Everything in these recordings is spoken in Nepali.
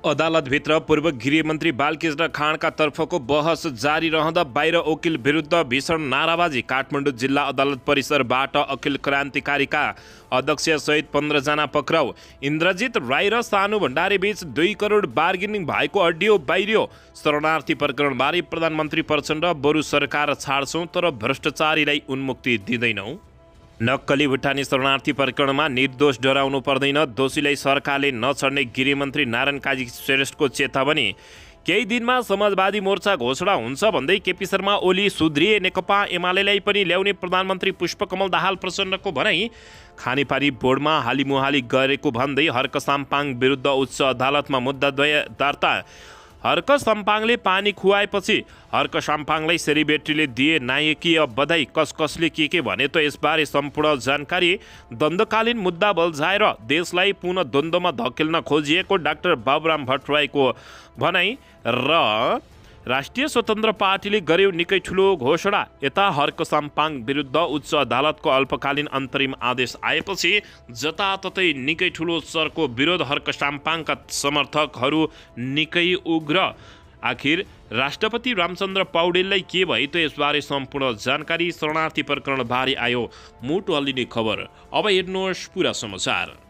अदालतभित्र पूर्व गृहमन्त्री बालकृष्ण खाँडका तर्फको बहस जारी रहँदा बाहिर वकिल विरुद्ध भीषण नाराबाजी। काठमाडौँ जिल्ला अदालत परिसरबाट अखिल क्रान्तिकारीका अध्यक्षसहित 15 जना पक्राउ। इन्द्रजित राई र सानु भण्डारी बीच 2 करोड बार्गेनिङ भएको अडियो बाहिरियो। शरणार्थी प्रकरणबारे प्रधानमन्त्री प्रचण्ड, बरु सरकार छाड्छौँ तर भ्रष्टाचारीलाई उन्मुक्ति दिँदैनौँ। नक्कली भुटानी शरणार्थी प्रकरणमा निर्दोष डराउनु पर्दैन, दोषीलाई सरकारले नछड्ने गृहमन्त्री नारायण काजी श्रेष्ठको चेतावनी। केही दिनमा समाजवादी मोर्चा घोषणा हुन्छ भन्दै केपी शर्मा ओली सुध्रिए, नेकपा एमालेलाई पनि ल्याउने प्रधानमन्त्री पुष्पकमल दाहाल प्रचण्डको भनाई। खानेपारी बोर्डमा हालिमुहाली गरेको भन्दै हर्क साम्पाङ विरुद्ध उच्च अदालतमा मुद्दा दर्ता। हर्क साम्पाङले पानी खुवाएपछि हर्क साम्पाङलाई सेलिब्रेटीले दिए नायकीय बधाई। कसले के भने त यसबारे सम्पूर्ण जानकारी। द्वन्द्वकालीन मुद्दा बल्झाएर देशलाई पुनः द्वन्द्वमा धकेल्न खोजिएको डाक्टर बाबुराम भट्टराईको भनाई। र राष्ट्रिय स्वतन्त्र पार्टीले गर्यो निकै ठुलो घोषणा। यता हर्क साम्पाङ विरुद्ध उच्च अदालतको अल्पकालीन अन्तरिम आदेश आएपछि जताततै निकै ठुलो स्तरको विरोध। हर्क साम्पाङका समर्थकहरू निकै उग्र। आखिर राष्ट्रपति रामचन्द्र पौडेललाई के भयो त यसबारे सम्पूर्ण जानकारी। शरणार्थी प्रकरणबारे आयो मुटु हल्लिने खबर। अब हेर्नुहोस् पुरा समाचार।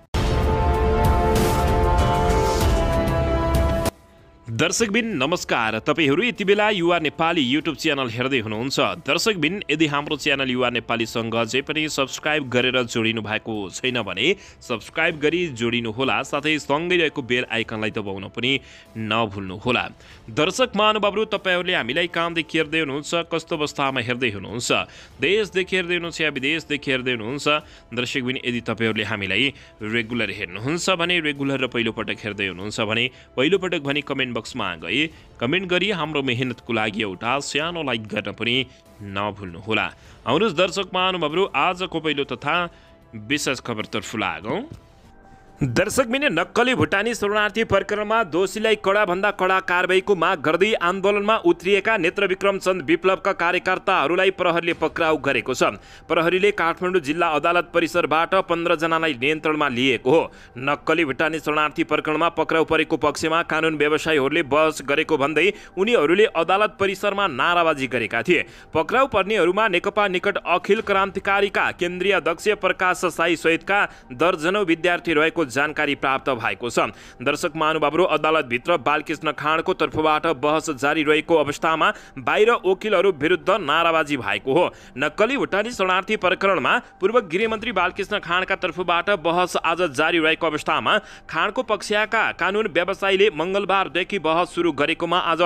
दर्शकबिन नमस्कार, तपाईहरू यति बेला युवा नेपाली युट्युब च्यानल हेर्दै हुनुहुन्छ। दर्शकबिन, यदि हाम्रो च्यानल युवा नेपालीसँग अझै पनि सब्सक्राइब गरेर जोडिनु भएको छैन भने सब्सक्राइब गरी जोडिनुहोला, साथै सँगै रहेको बेल आइकनलाई दबाउन पनि नभुल्नुहोला। दर्शक महानुभावहरू, तपाईहरूले हामीलाई कहाँदेखि हेर्दै हुनुहुन्छ, कस्तो अवस्थामा हेर्दै हुनुहुन्छ, देशदेखि हेर्दै हुनुहुन्छ या विदेशदेखि हेर्दै हुनुहुन्छ? दर्शकबिन, यदि तपाईहरूले हामीलाई रेगुलर हेर्नुहुन्छ भने, रेगुलर र पहिलोपटक हेर्दै हुनुहुन्छ भने पहिलोपटक भने कमेन्ट बक्समा गई कमेन्ट गरी हाम्रो मेहनतको लागि एउटा सानो लाइक गर्न पनि नभुल्नुहोला। आउनुहोस् दर्शक महानुभावहरू, आजको पहिलो तथा विशेष खबरतर्फ लागौँ। दर्शकबिन, नक्कली भुटानी शरणार्थी प्रकरणमा दोषीलाई कडाभन्दा कडा कारबाहीको माग गर्दै आन्दोलनमा उत्रिएका नेत्रविक्रम चन्द विप्लवका कार्यकर्ताहरूलाई प्रहरीले पक्राउ गरेको छ। प्रहरीले काठमाडौँ जिल्ला अदालत परिसरबाट 15 जनालाई नियन्त्रणमा लिएको हो। नक्कली भुटानी शरणार्थी प्रकरणमा पक्राउ परेको पक्षमा कानुन व्यवसायीहरूले बहस गरेको भन्दै उनीहरूले अदालत परिसरमा नाराबाजी गरेका थिए। पक्राउ पर्नेहरूमा नेकपा निकट अखिल क्रान्तिकारीका केन्द्रीय अध्यक्ष प्रकाश साई सहितका दर्जनौं विद्यार्थी रहेको जानकारी प्राप्त भएको छ। दर्शक महानुभावहरू, अदालतभित्र बालकृष्ण खाँडको तर्फबाट बहस जारी रहेको अवस्थामा बाहिर वकिलहरू विरुद्ध नाराबाजी भएको हो। नक्कली भुटानी शरणार्थी प्रकरणमा पूर्व गृहमन्त्री बालकृष्ण खाँडका तर्फबाट बहस आज जारी रहेको अवस्थामा खाँडको पक्षका कानुन व्यवसायीले मंगलबारदेखि बहस सुरु गरेकोमा आज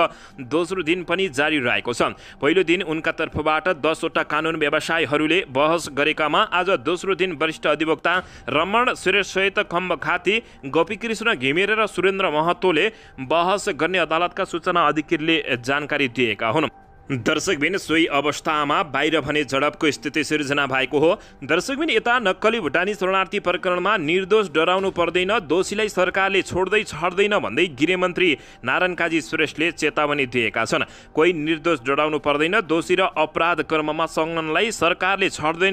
दोस्रो दिन पनि जारी रहेको छ। पहिलो दिन उनका तर्फबाट 10 वटा कानुन व्यवसायीहरूले बहस गरेकामा आज दोस्रो दिन वरिष्ठ अधिवक्ता रमण श्रेष्ठ खाती, गोपीकृष्ण घिमिरे र सुरेन्द्र महतोले बहस गर्ने अदालतका सूचना अधिकारीले जानकारी दिएका हुन्। दर्शकबिन, सोही अवस्थामा बाहिर भने झडपको स्थिति सिर्जना भएको हो। दर्शकबिन, यता नक्कली भुटानी शरणार्थी प्रकरणमा निर्दोष डराउनु पर्दैन, दोषीलाई सरकारले छोड्दै छाड्दैन भन्दै गृहमन्त्री नारायण काजी श्रेष्ठले चेतावनी दिएका छन्। कोही निर्दोष डराउनु पर्दैन, दोषी र अपराध कर्ममा संलग्नलाई सरकारले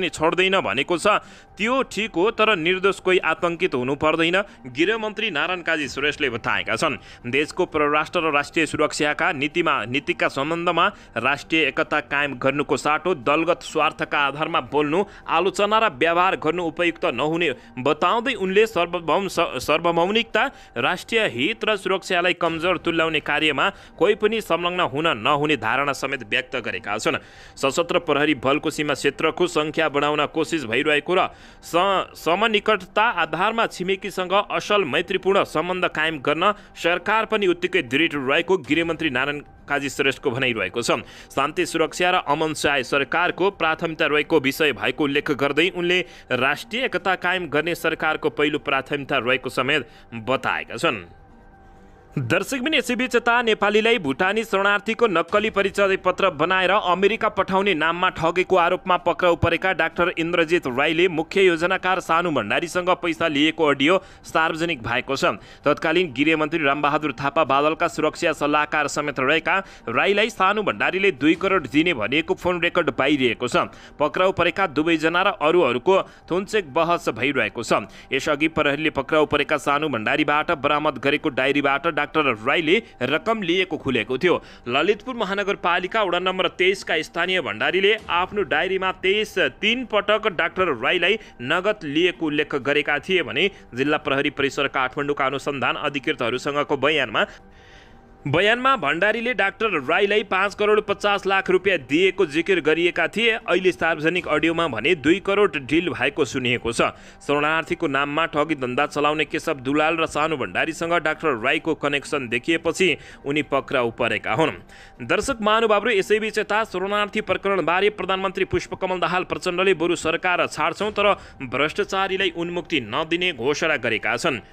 छोड्दैन भनेको छ त्यो ठिक हो, तर निर्दोष कोही आतंकित हुनु पर्दैन, गृहमन्त्री नारायण काजी श्रेष्ठले बताएका छन्। देशको परराष्ट्र र राष्ट्रिय सुरक्षाका नीतिका सम्बन्धमा राष्ट्रिय एकता कायम गर्नुको साटो दलगत स्वार्थका आधारमा बोल्नु, आलोचना र व्यवहार गर्नु उपयुक्त नहुने बताउँदै उनले सार्वभौमिकता, राष्ट्रिय हित र सुरक्षालाई कमजोर तुल्याउने कार्यमा कोही पनि संलग्न हुन नहुने धारणा समेत व्यक्त गरेका छन्। सशस्त्र प्रहरी बलको सीमा क्षेत्रको संख्या बढाउन कोसिस भइरहेको र समनिकटता आधारमा छिमेकीसँग असल मैत्रीपूर्ण सम्बन्ध कायम गर्न सरकार पनि उत्तिकै दृढ रहेको गृहमन्त्री नारायण काजी श्रेष्ठको भनाइरहेको छ। शान्ति सुरक्षा र अमन चाहे सरकारको प्राथमिकता रहेको विषय भएको उल्लेख गर्दै उनले राष्ट्रिय एकता कायम गर्ने सरकारको पहिलो प्राथमिकता रहेको समेत बताएका छन्। दर्शकबिन, यसैबीच यता नेपालीलाई भुटानी शरणार्थीको नक्कली परिचय पत्र बनाएर अमेरिका पठाउने नाममा ठगेको आरोपमा पक्राउ परेका डाक्टर इन्द्रजित राईले मुख्य योजनाकार सानु भण्डारीसँग पैसा लिएको अडियो सार्वजनिक भएको छ। तत्कालीन गृहमन्त्री रामबहादुर थापा बादलका सुरक्षा सल्लाहकार समेत रहेका राईलाई सानु भण्डारीले 2 करोड दिने भनिएको फोन रेकर्ड पाइरहेको छ। पक्राउ परेका दुवैजना र अरूहरूको थुनचेक बहस भइरहेको छ। यसअघि प्रहरीले पक्राउ परेका सानु भण्डारीबाट बरामद गरेको डायरीबाट डाक्टर राईले रकम लिएको खुलेको थियो। ललितपुर महानगरपालिका वडा नम्बर 23 का स्थानीय भण्डारीले आफ्नो डायरीमा 3 पटक डाक्टर राईलाई नगद लिएको उल्लेख गरेका थिए भने जिल्ला प्रहरी परिसर काठमाडौँका अनुसन्धान अधिकृतहरूसँगको बयानमा भण्डारीले डाक्टर राईलाई 5 करोड 50 लाख रुपियाँ दिएको जिकिर गरिएका थिए। अहिले सार्वजनिक अडियोमा भने 2 करोड डिल भएको सुनिएको छ। शरणार्थीको नाममा ठगी धन्दा चलाउने केशव दुलाल र सानु भण्डारीसँग डाक्टर राईको कनेक्सन देखिएपछि उनी पक्राउ परेका हुन्। दर्शक महानुभावहरू, यसैबीच यता शरणार्थी प्रकरणबारे प्रधानमन्त्री पुष्पकमल दाहाल प्रचण्डले बरु सरकार छाड्छौँ तर भ्रष्टाचारीलाई उन्मुक्ति नदिने घोषणा गरेका छन्।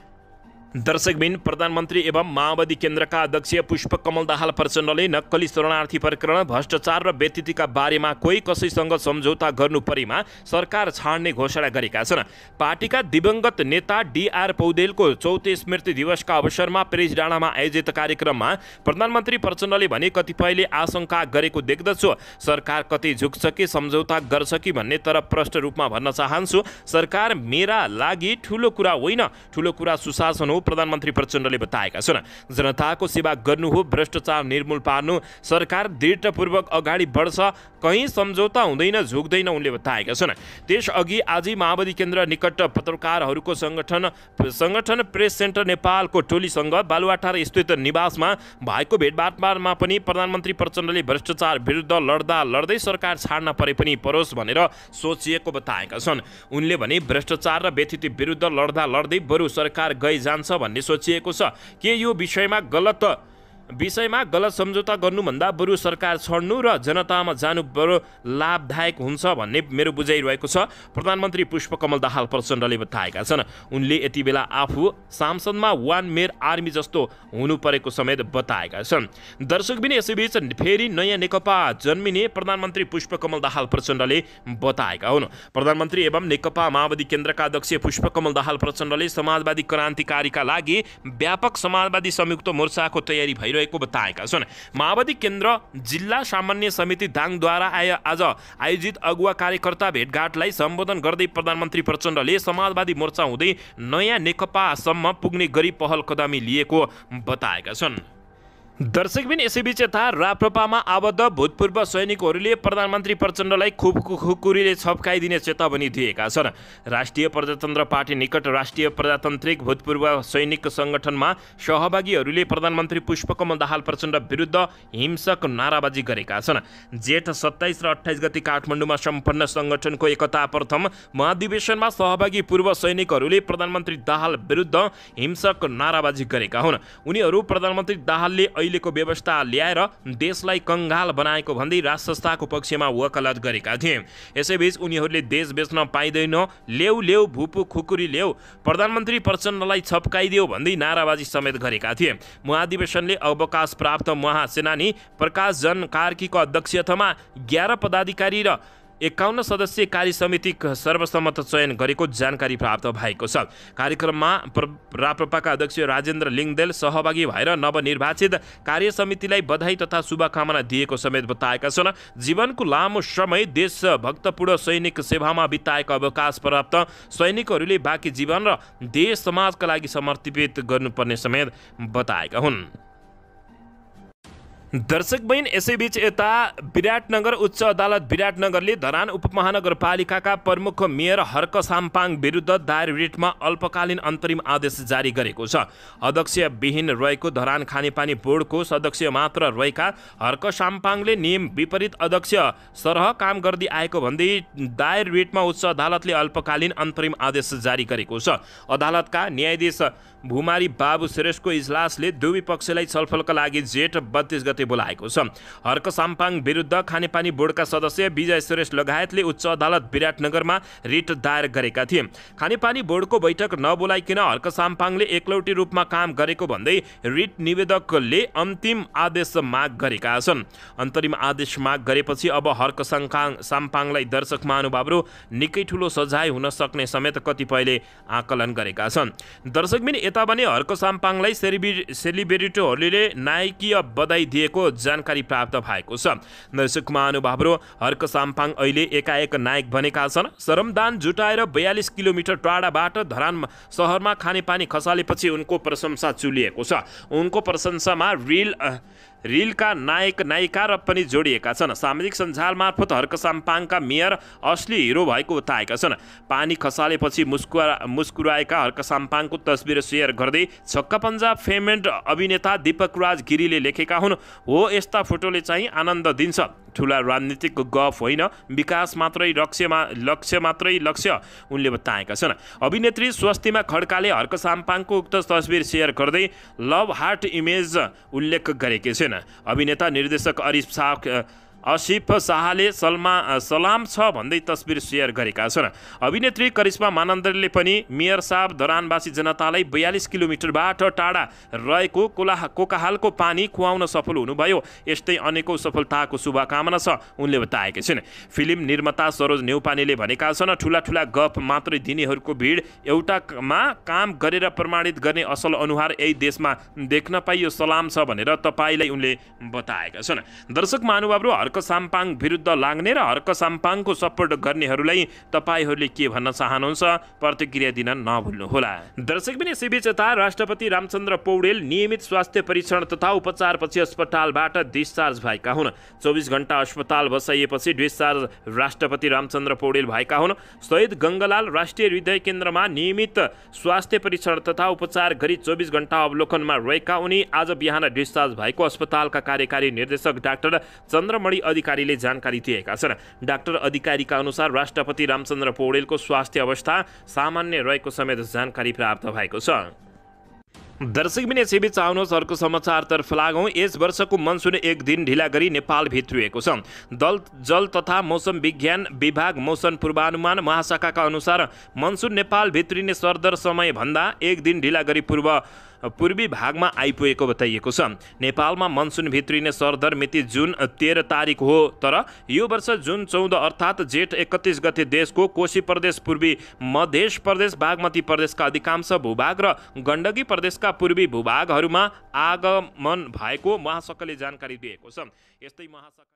दर्शकबिन, प्रधानमन्त्री एवं माओवादी केन्द्रका अध्यक्ष पुष्पकमल दाहाल प्रचण्डले नक्कली शरणार्थी प्रकरण, भ्रष्टाचार र व्यतिथिका बारेमा कोही कसैसँग सम्झौता गर्नु परेमा सरकार छाड्ने घोषणा गरेका छन्। पार्टीका दिवंगत नेता डीआर पौडेलको 34 स्मृति दिवसका अवसरमा प्रेस डाँडामा आयोजित कार्यक्रममा प्रधानमन्त्री प्रचण्डले भने कतिपयले आशंका गरेको देख्दछु, सरकार कतै झुक्छ कि सम्झौता गर्छ कि भन्ने, तर प्रष्ट रूपमा भन्न चाहन्छु सरकार मेरा लागि ठुलो कुरा होइन, ठुलो कुरा सुशासन हो, प्रधानमन्त्री प्रचण्डले बताएका छन्। जनताको सेवा गर्नु हो, भ्रष्टाचार निर्मूल पार्नु, सरकार दृढतापूर्वक अगाडि बढ्छ, कहीँ सम्झौता हुँदैन, झुक्दैन उनले बताएका छन्। त्यसअघि आज माओवादी केन्द्र निकट पत्रकारहरूको संगठन प्रेस सेन्टर नेपालको टोलीसँग बालुवाटार स्थित निवासमा भएको भेटघाटमा पनि प्रधानमन्त्री प्रचण्डले भ्रष्टाचार विरुद्ध लड्दै सरकार छाड्न परे पनि परोस् भनेर सोचिएको बताएका छन्। उनले भने भ्रष्टाचार र व्यतिथि विरुद्ध लड्दै बरु सरकार गइ जान्छ भन्ने सोचिएको छ। के यो विषयमा गलत सम्झौता गर्नुभन्दा बरु सरकार छोड्नु र जनतामा जानु बरु लाभदायक हुन्छ भन्ने मेरो बुझाइ रहेको छ, प्रधानमन्त्री पुष्पकमल दाहाल प्रचण्डले बताएका छन्। उनले यति बेला आफू सांसदमा वान मेयर आर्मी जस्तो हुनु परेको समेत बताएका छन्। दर्शकबिन, यसैबीच फेरि नयाँ नेकपा जन्मिने प्रधानमन्त्री पुष्पकमल दाहाल प्रचण्डले बताएका हुन्। प्रधानमन्त्री एवं नेकपा माओवादी केन्द्रका अध्यक्ष पुष्पकमल दाहाल प्रचण्डले समाजवादी क्रान्तिकारीका लागि व्यापक समाजवादी संयुक्त मोर्चाको तयारी भइरहेको बताएका छन्। माओवादी केन्द्र जिल्ला सामान्य समिति दाङद्वारा आज आयोजित अगुवा कार्यकर्ता भेटघाटलाई सम्बोधन गर्दै प्रधानमन्त्री प्रचण्डले समाजवादी मोर्चा हुँदै नयाँ नेकपासम्म पुग्ने गरी पहल कदमी लिएको बताएका छन्। दर्शकबिन, यसैबीच यता राप्रपामा आबद्ध भूतपूर्व सैनिकहरूले प्रधानमन्त्री प्रचण्डलाई खुकुरीले छप्काइदिने चेतावनी दिएका छन्। राष्ट्रिय प्रजातन्त्र पार्टी निकट राष्ट्रिय प्रजातान्त्रिक भूतपूर्व सैनिक सङ्गठनमा सहभागीहरूले प्रधानमन्त्री पुष्पकमल दाहाल प्रचण्ड विरुद्ध हिंसक नाराबाजी गरेका छन्। जेठ 27 र 28 गते काठमाडौँमा सम्पन्न सङ्गठनको एकता प्रथम महाधिवेशनमा सहभागी पूर्व सैनिकहरूले प्रधानमन्त्री दाहाल विरुद्ध हिंसक नाराबाजी गरेका हुन्। उनीहरू प्रधानमन्त्री दाहालले अहिलेको व्यवस्था ल्याएर देशलाई कंगाल बनाएको भन्दै राष्ट्र संस्थाको पक्षमा वकालत गरेका थिए। यसैबीच उनीहरूले देश बेच्न पाइँदैन, ल्याउ भूपू खुकुरी ल्याउ, प्रधानमन्त्री प्रचण्डलाई छप्काइदेऊ भन्दै नाराबाजी समेत गरेका थिए। महाधिवेशनले अवकाश प्राप्त महासेनानी प्रकाश जन कार्कीको अध्यक्षतामा 11 पदाधिकारी र 51 सदस्यीय कार्य समिति सर्वसम्मत चयन गरेको जानकारी प्राप्त भएको छ। कार्यक्रममा राप्रपाका अध्यक्ष राजेन्द्र लिङदेल सहभागी भएर नवनिर्वाचित कार्य समितिलाई बधाई तथा शुभकामना दिएको समेत बताएका छन्। जीवनको लामो समय देशभक्तपूर्ण सैनिक सेवामा बिताएका अवकाश प्राप्त सैनिकहरूले बाँकी जीवन र देश समाजका लागि समर्पित गर्नुपर्ने समेत बताएका हुन्। दर्शक बहिन, यसैबीच यता विराटनगर उच्च अदालत विराटनगरले धरान उपमहानगरपालिकाका प्रमुख मेयर हर्क साम्पाङ विरुद्ध दायर रिटमा अल्पकालीन अन्तरिम आदेश जारी गरेको छ। अध्यक्ष विहीन रहेको धरान खानेपानी बोर्डको सदस्य मात्र रहेका हर्क साम्पाङले नियम विपरीत अध्यक्ष सरह काम गर्दै आएको भन्दै दायर रिटमा उच्च अदालतले अल्पकालीन अन्तरिम आदेश जारी गरेको छ। अदालतका न्यायाधीश भूमारी बाबु श्रेष्ठको इजलासले दुवै पक्षलाई छलफलका लागि जेठ 32 गते बोलाएको छ। हर्क साम्पाङ विरुद्ध खानेपानी बोर्डका सदस्य विजय श्रेष्ठ लगायतले उच्च अदालत विराटनगरमा रिट दायर गरेका थिए। खानेपानी बोर्डको बैठक नबोलाइकन हर्क साम्पाङले एकलौटी रूपमा काम गरेको भन्दै रिट निवेदकले अन्तिम आदेश माग गरेका छन्। अन्तरिम आदेश माग गरेपछि अब हर्क साम्पाङलाई दर्शक महानुभावहरू निकै ठुलो सजाय हुन सक्ने समेत कतिपयले आकलन गरेका छन्। दर्शकबिन, यता भने हर्क साम्पाङलाई सेलिब्रिटीहरूले नायकीय बधाई दिएको भएको जानकारी प्राप्त भएको छ। दर्शक महानुभावहरू, हर्क साम्पाङ अहिले एकाएक नायक बनेका छन्। श्रमदान जुटाएर 42 किलोमिटर टाढाबाट धरान सहरमा खानेपानी खसालेपछि उनको प्रशंसा चुलिएको छ। उनको प्रशंसामा रिलका नायक नायिका र पनि जोडिएका छन्। सामाजिक सञ्जाल मार्फत हर्क साम्पाङका मेयर असली हिरो भएको बताएका छन्। पानी खसालेपछि मुस्कुराएका हर्क साम्पाङको तस्बिर सेयर गर्दै छक्का पन्जा फेमेन्ट अभिनेता दीपक राज गिरीले लेखेका हुन्, हो यस्ता फोटोले चाहिँ आनन्द दिन्छ। ठुला राजनीतिक गफ होइन, विकास मात्रै लक्ष्य उनले बताएका छन्। अभिनेत्री स्वस्तिमा खड्काले हर्क साम्पाङको उक्त तस्बिर सेयर गर्दै लभ हार्ट इमेज उल्लेख गरेकी छिन्। अभिनेता निर्देशक आसिफ शाहले सलाम छ भन्दै तस्बिर सेयर गरेका छन्। अभिनेत्री करिश्मा मानन्दरले पनि मेयर साहब धरानवासी जनतालाई 42 किलोमिटरबाट टाढा रहेको कोकाहालको पानी खुवाउन सफल हुनुभयो। यस्तै अनेकौं सफलताको शुभकामना छ उनले बताएका छिन्। फिल्म निर्माता सरोज नेउपानेले भनेका छन्, ठुला गफ मात्रै दिनेहरूको भिड, एउटामा काम गरेर प्रमाणित गर्ने असल अनुहार यही देशमा देख्न पाइयो। सलाम छ भनेर तपाईँलाई उनले बताएका छन्। दर्शक महानुभावहरू, हर्क साम्पाङ विरुद्ध लाग्ने र हर्क साम्पाङको सपोर्ट गर्नेहरूलाई तपाईहरूले के भन्न चाहनुहुन्छ? प्रतिक्रिया दिन नभुल्नुहोला। दर्शक पनि यसैबीच यता राष्ट्रपति रामचन्द्र पौडेल नियमित स्वास्थ्य परीक्षण तथा उपचारपछि अस्पतालबाट डिस्चार्ज भएका हुन्। 24 घण्टा अस्पताल बसाइएपछि डिस्चार्ज राष्ट्रपति रामचन्द्र पौडेल भएका हुन्। शहीद गङ्गालाल राष्ट्रिय हृदय केन्द्रमा नियमित स्वास्थ्य परीक्षण तथा उपचार गरी 24 घण्टा अवलोकनमा रहेका उनी आज बिहान डिस्चार्ज भएको अस्पतालका कार्यकारी निर्देशक डाक्टर चन्द्रमणि अधिकारीले जानकारी दिएका छन्। डाक्टर अधिकारीका अनुसार राष्ट्रपति रामचन्द्र पौडेलको स्वास्थ्य अवस्था सामान्य रहेको समेत जानकारी प्राप्त भएको छ। दर्शक पनि यसैबीच आउनुहोस् अर्को समाचारतर्फ लागौँ। यस वर्षको मनसुन एक दिन ढिला गरी नेपाल भित्रिएको छ। जल तथा मौसम विज्ञान विभाग मौसम पूर्वानुमान महाशाखाका अनुसार मनसुन नेपाल भित्रिने सरदर समय भन्दा एक दिन ढिला गरी पूर्वी भागमा आइपुगेको बताइएको छ। नेपालमा मनसुन भित्रिने सरदर मिति जुन 13 तारिक हो, तर यो वर्ष जुन 14 अर्थात् जेठ 31 गते देशको कोशी प्रदेश, पूर्वी मध्य प्रदेश, बागमती प्रदेशका अधिकांश भूभाग र गण्डकी प्रदेशका पूर्वी भूभागहरूमा आगमन भएको महाशाखाले जानकारी दिएको छ। यस्तै महाशाखा